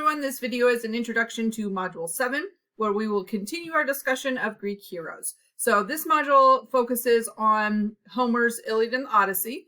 everyone, this video is an introduction to Module 7, where we will continue our discussion of Greek heroes. So this module focuses on Homer's Iliad and Odyssey,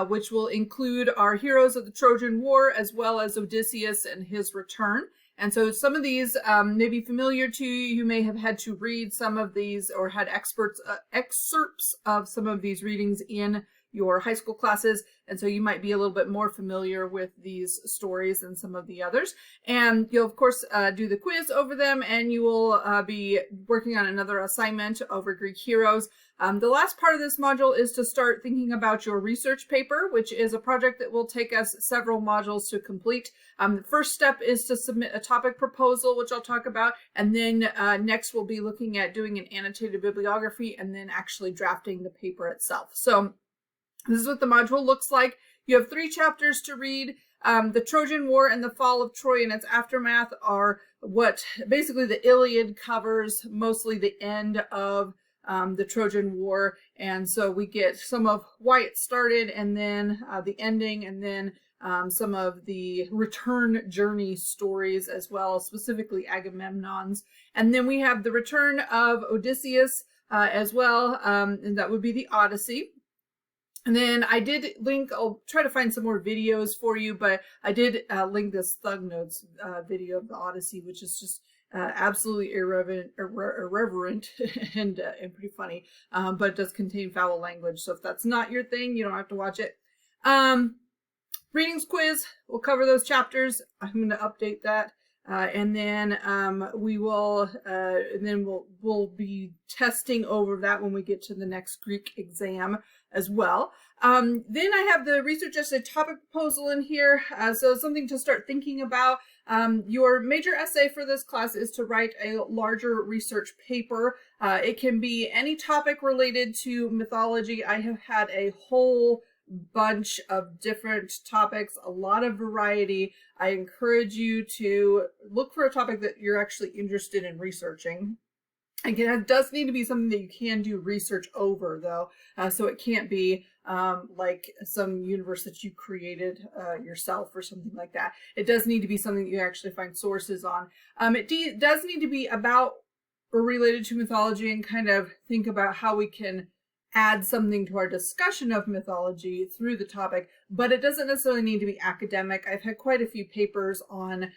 which will include our heroes of the Trojan War, as well as Odysseus and his return. And so some of these may be familiar to you. You may have had to read some of these or had excerpts of some of these readings in your high school classes, and so you might be a little bit more familiar with these stories than some of the others. And you'll of course do the quiz over them, and you will be working on another assignment over Greek heroes. The last part of this module is to start thinking about your research paper, which is a project that will take us several modules to complete. The first step is to submit a topic proposal, which I'll talk about, and then next we'll be looking at doing an annotated bibliography and then actually drafting the paper itself. So this is what the module looks like. You have 3 chapters to read. The Trojan War and the fall of Troy and its aftermath are what basically the Iliad covers, mostly the end of the Trojan War. And so we get some of why it started, and then the ending, and then some of the return journey stories as well, specifically Agamemnon's. And then we have the return of Odysseus as well, and that would be the Odyssey. And then I did link, I'll try to find some more videos for you, but I did link this Thug Notes video of the Odyssey, which is just absolutely irreverent and pretty funny, but it does contain foul language. So if that's not your thing, you don't have to watch it. Readings quiz, we'll cover those chapters. I'm going to update that. And then we will, and then we'll be testing over that when we get to the next Greek exam as well. Then I have the research essay topic proposal in here, so something to start thinking about. Your major essay for this class is to write a larger research paper. It can be any topic related to mythology. I have had a whole bunch of different topics, a lot of variety. I encourage you to look for a topic that you're actually interested in researching. Again, it does need to be something that you can do research over, though, so it can't be like some universe that you created yourself or something like that. It does need to be something that you actually find sources on. It does need to be about or related to mythology, and kind of think about how we can add something to our discussion of mythology through the topic, but it doesn't necessarily need to be academic. I've had quite a few papers on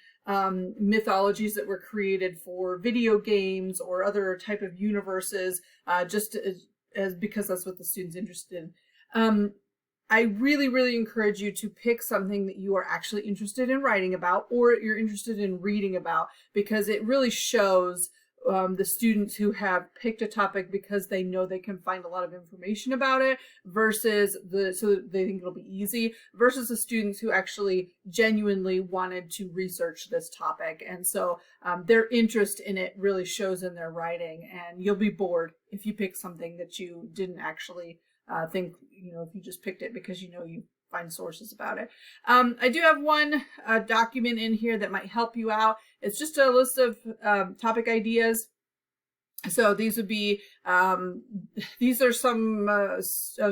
mythologies that were created for video games or other type of universes, just as because that's what the student's interested in. I really encourage you to pick something that you are actually interested in writing about, or you're interested in reading about, because it really shows the students who have picked a topic because they know they can find a lot of information about it, versus so they think it'll be easy, versus the students who actually genuinely wanted to research this topic. And so their interest in it really shows in their writing, and you'll be bored if you pick something that you didn't actually think, if you just picked it because you find sources about it. I do have one document in here that might help you out. It's just a list of topic ideas. So these would be, these are some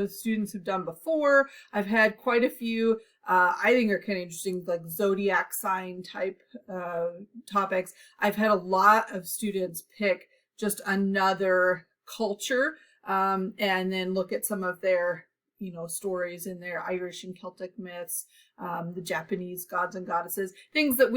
students who've done before. I've had quite a few I think are kind of interesting, like zodiac sign type topics. I've had a lot of students pick just another culture and then look at some of their stories in their Irish and Celtic myths, the Japanese gods and goddesses, things that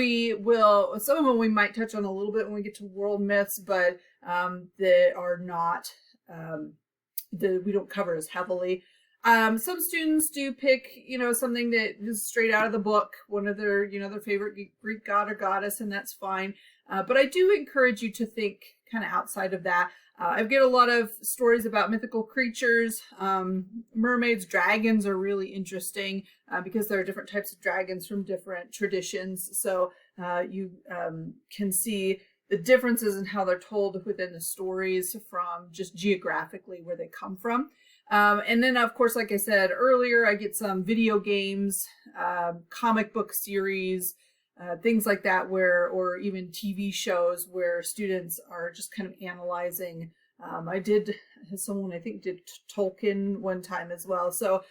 some of them we might touch on a little bit when we get to world myths, but that are not, that we don't cover as heavily. Some students do pick, something that is straight out of the book, one of their, their favorite Greek god or goddess, and that's fine. But I do encourage you to think kind of outside of that. I get a lot of stories about mythical creatures. Mermaids, dragons are really interesting because there are different types of dragons from different traditions. So you can see the differences in how they're told within the stories from just geographically where they come from. And then, of course, like I said earlier, I get some video games, comic book series, things like that, or even TV shows where students are just kind of analyzing. Someone I think did Tolkien one time as well. So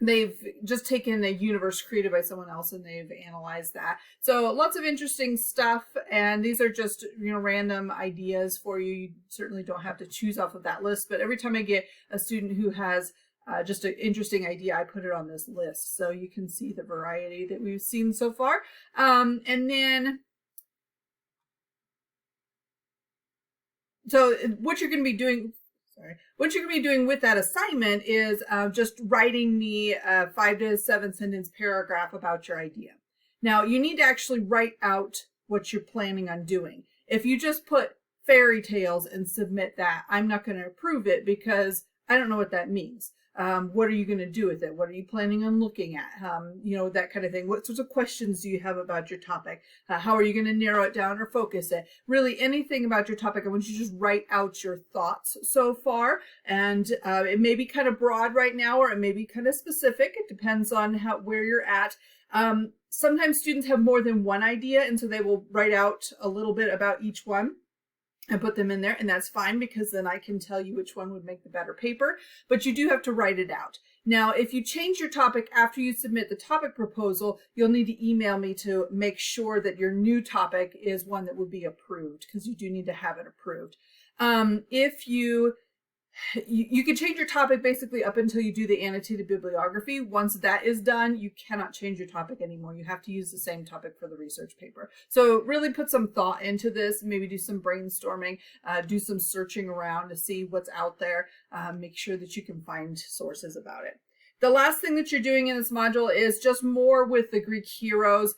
they've just taken a universe created by someone else and they've analyzed that. So lots of interesting stuff, and these are just, you know, random ideas for you. You certainly don't have to choose off of that list, but every time I get a student who has just an interesting idea, I put it on this list so you can see the variety that we've seen so far. And then so what you're going to be doing, what you're going to be doing with that assignment is just writing me a 5 to 7 sentence paragraph about your idea. Now, you need to actually write out what you're planning on doing. If you just put fairy tales and submit that, I'm not going to approve it because I don't know what that means. What are you going to do with it? What are you planning on looking at? You know, that kind of thing. What sorts of questions do you have about your topic? How are you going to narrow it down or focus it? Really, anything about your topic, I want you to just write out your thoughts so far. And it may be kind of broad right now, or it may be kind of specific. It depends on where you're at. Sometimes students have more than one idea, and so they will write out a little bit about each one and put them in there, and that's fine because then I can tell you which one would make the better paper, but you do have to write it out. Now, if you change your topic after you submit the topic proposal, you'll need to email me to make sure that your new topic is one that would be approved, because you do need to have it approved. If you can change your topic basically up until you do the annotated bibliography. Once that is done, you cannot change your topic anymore. You have to use the same topic for the research paper. So really put some thought into this, maybe do some brainstorming, do some searching around to see what's out there, make sure that you can find sources about it. The last thing that you're doing in this module is just more with the Greek heroes.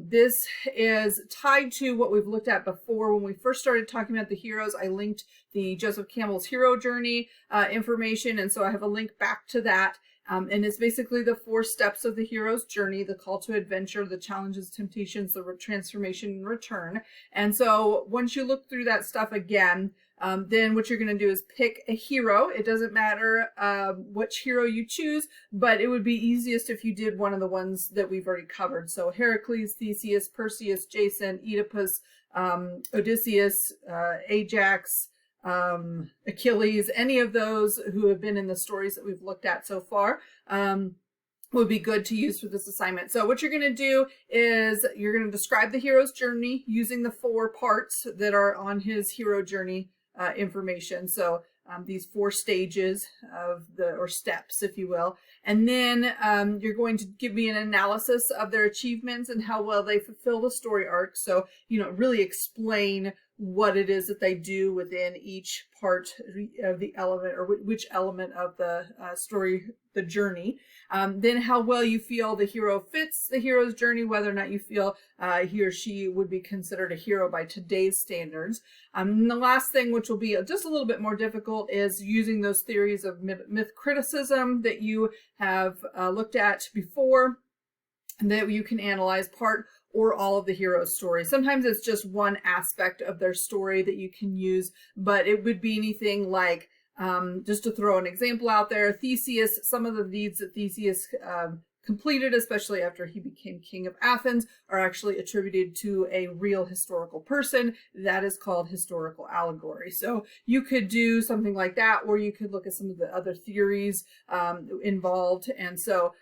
This is tied to what we've looked at before. When we first started talking about the heroes, I linked the Joseph Campbell's hero journey information, and so I have a link back to that. And it's basically the 4 steps of the hero's journey: the call to adventure, the challenges, temptations, the transformation, and return. And so once you look through that stuff again, then what you're going to do is pick a hero. It doesn't matter which hero you choose, but it would be easiest if you did one of the ones that we've already covered. So Heracles, Theseus, Perseus, Jason, Oedipus, Odysseus, Ajax, Achilles, any of those who have been in the stories that we've looked at so far. Would be good to use for this assignment. So what you're going to do is you're going to describe the hero's journey using the 4 parts that are on his hero journey information. So these 4 stages of or steps, if you will. And then you're going to give me an analysis of their achievements and how well they fulfill the story arc. So, you know, really explain what it is that they do within each part of the element, or which element of the story, the journey. Then how well you feel the hero fits the hero's journey, whether or not you feel he or she would be considered a hero by today's standards. And the last thing, which will be just a little bit more difficult, is using those theories of myth criticism that you have looked at before, and that you can analyze part or all of the hero's story. Sometimes it's just one aspect of their story that you can use, but it would be anything like, just to throw an example out there, Theseus, some of the deeds that Theseus completed, especially after he became king of Athens, are actually attributed to a real historical person. That is called historical allegory. So you could do something like that, or you could look at some of the other theories involved. And so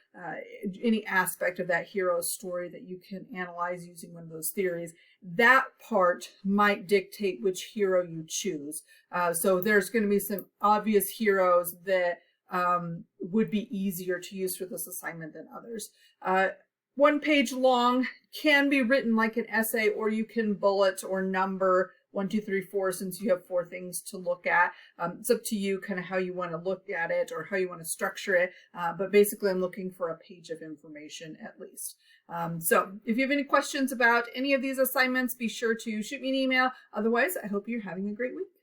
any aspect of that hero's story that you can analyze using one of those theories, that part might dictate which hero you choose. So there's going to be some obvious heroes that would be easier to use for this assignment than others. 1 page long, can be written like an essay, or you can bullet or number 1, 2, 3, 4, since you have 4 things to look at. It's up to you kind of how you want to look at it or how you want to structure it. But basically I'm looking for a page of information at least. So if you have any questions about any of these assignments, be sure to shoot me an email. Otherwise, I hope you're having a great week.